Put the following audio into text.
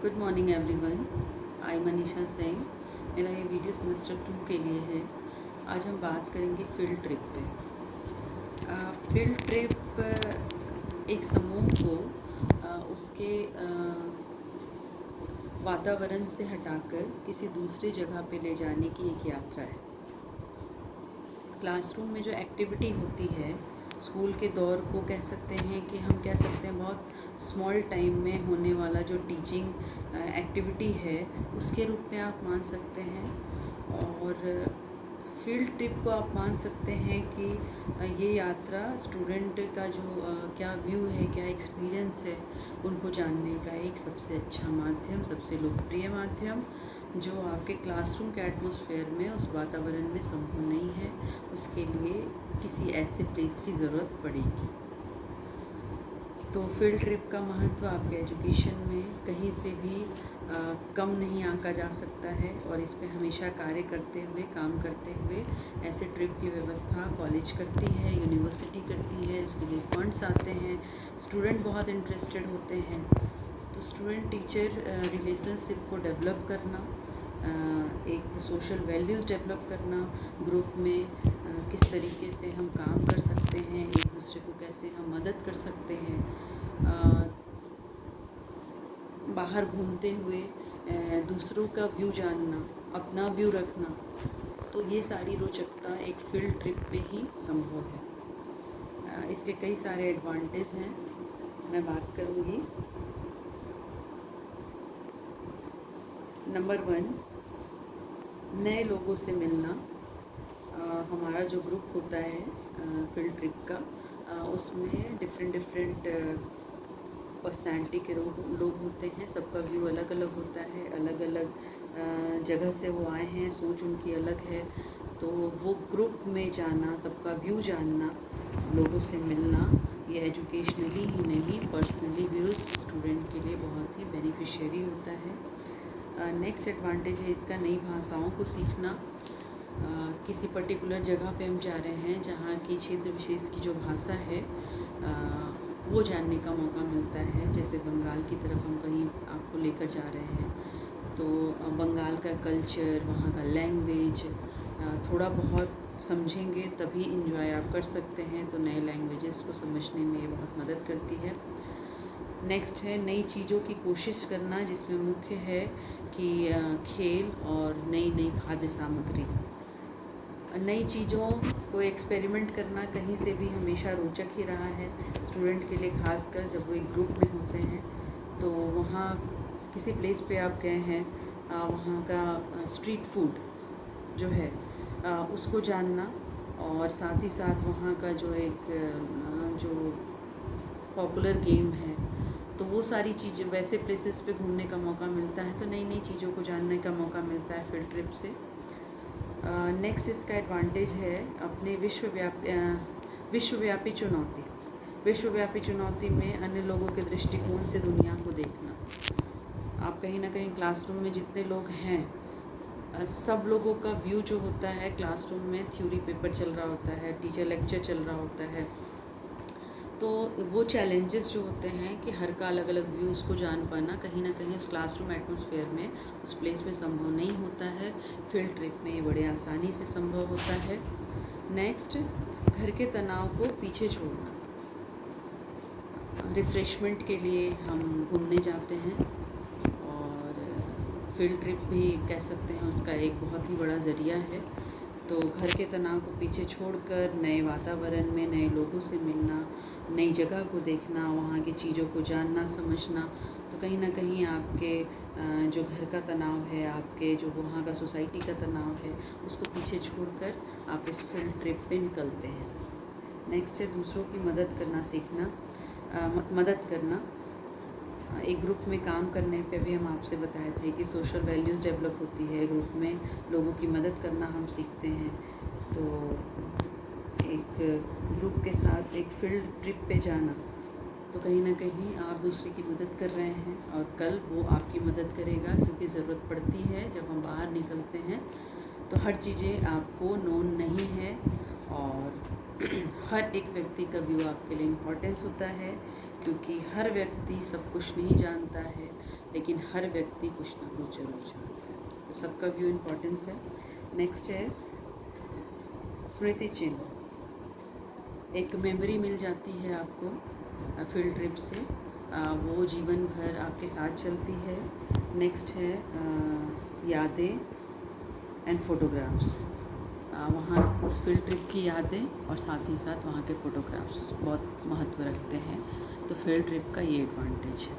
Good morning everyone. I Manisha Singh. मेरा ये video semester 2 के लिए है। आज हम बात करेंगे फील्ड ट्रिप पे। फील्ड ट्रिप एक समूह को उसके वातावरण से हटाकर किसी दूसरी जगह पे ले जाने की एक यात्रा है। क्लासरूम में जो एक्टिविटी होती है, स्कूल के दौर को कह सकते हैं कि हम कह सकते हैं बहुत स्मॉल टाइम में होने वाला जो टीचिंग एक्टिविटी है, उसके रूप में आप मान सकते हैं। और फील्ड ट्रिप को आप मान सकते हैं कि ये यात्रा स्टूडेंट का जो क्या व्यू है, क्या एक्सपीरियंस है, उनको जानने का एक सबसे अच्छा माध्यम, सबसे लोकप्रिय माध्यम, जो आपके क्लासरूम के एटमॉस्फेयर में, उस वातावरण में संभव नहीं है, उसके लिए किसी ऐसे प्लेस की ज़रूरत पड़ेगी। तो फील्ड ट्रिप का महत्व आपके एजुकेशन में कहीं से भी कम नहीं आंका जा सकता है। और इस पे हमेशा कार्य करते हुए, काम करते हुए ऐसे ट्रिप की व्यवस्था कॉलेज करती है, यूनिवर्सिटी करती है, उसके लिए फंड्स आते हैं, स्टूडेंट बहुत इंटरेस्टेड होते हैं। तो स्टूडेंट टीचर रिलेशनशिप को डेवलप करना, एक सोशल वैल्यूज़ डेवलप करना, ग्रुप में किस तरीके से हम काम कर सकते हैं, एक दूसरे को कैसे हम मदद कर सकते हैं, बाहर घूमते हुए दूसरों का व्यू जानना, अपना व्यू रखना, तो ये सारी रोचकता एक फील्ड ट्रिप पे ही संभव है। इसके कई सारे एडवांटेज हैं, मैं बात करूँगी। नंबर 1, नए लोगों से मिलना। हमारा जो ग्रुप होता है फील्ड ट्रिप का, उसमें डिफरेंट पर्सनैलिटी के लोग होते हैं। सबका व्यू अलग अलग होता है, अलग अलग जगह से वो आए हैं, सोच उनकी अलग है। तो वो ग्रुप में जाना, सबका व्यू जानना, लोगों से मिलना, ये एजुकेशनली ही नहीं, पर्सनली भी उस स्टूडेंट के लिए बहुत ही बेनिफिशियरी होता है। नेक्स्ट एडवांटेज है इसका, नई भाषाओं को सीखना। किसी पर्टिकुलर जगह पे हम जा रहे हैं जहाँ की क्षेत्र विशेष की जो भाषा है, वो जानने का मौका मिलता है। जैसे बंगाल की तरफ हम कहीं आपको लेकर जा रहे हैं, तो बंगाल का कल्चर, वहाँ का लैंग्वेज थोड़ा बहुत समझेंगे तभी इंजॉय आप कर सकते हैं। तो नए लैंग्वेजेस को समझने में ये बहुत मदद करती है। नेक्स्ट है नई चीज़ों की कोशिश करना, जिसमें मुख्य है कि खेल और नई नई खाद्य सामग्री, नई चीज़ों को एक्सपेरिमेंट करना कहीं से भी हमेशा रोचक ही रहा है स्टूडेंट के लिए, खासकर जब वो एक ग्रुप में होते हैं। तो वहाँ किसी प्लेस पे आप गए हैं, वहाँ का स्ट्रीट फूड जो है उसको जानना, और साथ ही साथ वहाँ का जो एक जो पॉपुलर गेम है, तो वो सारी चीज़ें वैसे प्लेसेस पे घूमने का मौका मिलता है। तो नई नई चीज़ों को जानने का मौका मिलता है फील्ड ट्रिप से। नेक्स्ट इसका एडवांटेज है अपने विश्वव्यापी चुनौती। विश्वव्यापी चुनौती में अन्य लोगों के दृष्टिकोण से दुनिया को देखना। आप कहीं ना कहीं क्लासरूम में जितने लोग हैं, सब लोगों का व्यू जो होता है, क्लासरूम में थ्योरी पेपर चल रहा होता है, टीचर लेक्चर चल रहा होता है, तो वो चैलेंजेस जो होते हैं कि हर का अलग अलग व्यू, उसको जान पाना कहीं ना कहीं उस क्लासरूम एटमॉस्फेयर में, उस प्लेस में संभव नहीं होता है। फील्ड ट्रिप में ये बड़े आसानी से संभव होता है। नेक्स्ट, घर के तनाव को पीछे छोड़ना। रिफ़्रेशमेंट के लिए हम घूमने जाते हैं, और फील्ड ट्रिप भी कह सकते हैं उसका एक बहुत ही बड़ा ज़रिया है। तो घर के तनाव को पीछे छोड़कर नए वातावरण में नए लोगों से मिलना, नई जगह को देखना, वहाँ की चीज़ों को जानना, समझना, तो कहीं ना कहीं आपके जो घर का तनाव है, आपके जो वहाँ का सोसाइटी का तनाव है, उसको पीछे छोड़कर आप इस फील्ड ट्रिप पे निकलते हैं। नेक्स्ट है दूसरों की मदद करना सीखना, मदद करना। एक ग्रुप में काम करने पे भी हम आपसे बताए थे कि सोशल वैल्यूज़ डेवलप होती है, ग्रुप में लोगों की मदद करना हम सीखते हैं। तो एक ग्रुप के साथ एक फील्ड ट्रिप पे जाना, तो कहीं ना कहीं आप दूसरे की मदद कर रहे हैं, और कल वो आपकी मदद करेगा, क्योंकि ज़रूरत पड़ती है जब हम बाहर निकलते हैं। तो हर चीज़ें आपको नोन नहीं है, और हर एक व्यक्ति का व्यू आपके लिए इम्पोर्टेंस होता है, क्योंकि हर व्यक्ति सब कुछ नहीं जानता है, लेकिन हर व्यक्ति कुछ ना कुछ जरूर चाहता है, तो सबका व्यू इम्पोर्टेंस है। नेक्स्ट है स्मृति चिन्ह, एक मेमोरी मिल जाती है आपको फील्ड ट्रिप से, वो जीवन भर आपके साथ चलती है। नेक्स्ट है यादें एंड फोटोग्राफ्स, वहाँ उस फील्ड ट्रिप की यादें और साथ ही साथ वहाँ के फ़ोटोग्राफ्स बहुत महत्व रखते हैं, तो फील्ड ट्रिप का ये एडवांटेज है।